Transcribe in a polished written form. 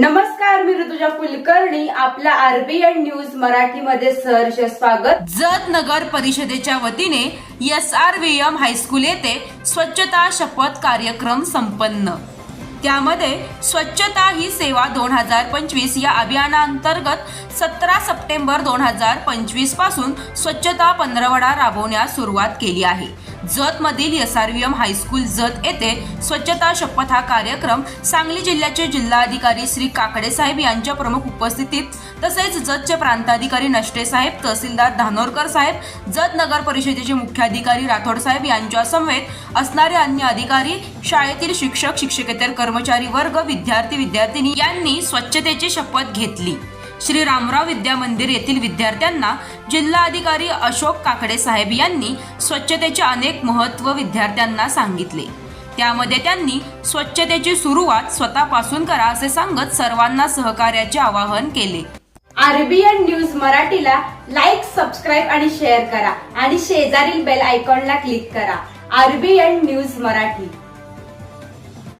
नमस्कार, मी ऋतुजा कुलकर्णी. आपल्या RBN news Marathi मध्ये सहर्ष स्वागत. जत नगर परिषदेच्या वतीने SRVM हायस्कूल येथे स्वच्छता शपथ कार्यक्रम संपन्न. त्यामध्ये स्वच्छता ही सेवा 2025 या अभियानांतर्गत 17 सप्टेंबर 2025 पासून स्वच्छता पंधरवडा राबवण्यास सुरुवात केली आहे. जत मधील SRVM हायस्कूल जत येथे स्वच्छता शपथ हा कार्यक्रम सांगली जिल्ह्याचे जिल्हाधिकारी श्री काकडे साहेब यांच्या प्रमुख उपस्थितीत तसेच जतचे प्रांताधिकारी नष्टे साहेब, तहसीलदार धानोरकर साहेब, जत नगर परिषदेचे मुख्याधिकारी राठोड साहेब यांच्या समवेत असणारे अन्य अधिकारी, शाळेतील शिक्षक, शिक्षकेतर कर्मचारी वर्ग, विद्यार्थी विद्यार्थिनी यांनी स्वच्छतेची शपथ घेतली. श्री रामराव विद्या मंदिर येथील विद्यार्थ्यांना जिल्हाधिकारी अशोक काकडे साहेब यांनी स्वच्छतेचे अनेक महत्त्व विद्यार्थ्यांना सांगितले. त्यामध्ये त्यांनी स्वच्छतेची सुरुवात स्वतःपासून करा असे सांगत सर्वांना सहकार्याचे आवाहन केले. आरबीएन न्यूज मराठीला लाईक, सबस्क्राईब आणि शेअर करा आणि शेजारील बेल आयकॉनला क्लिक करा. RBN news Marathi.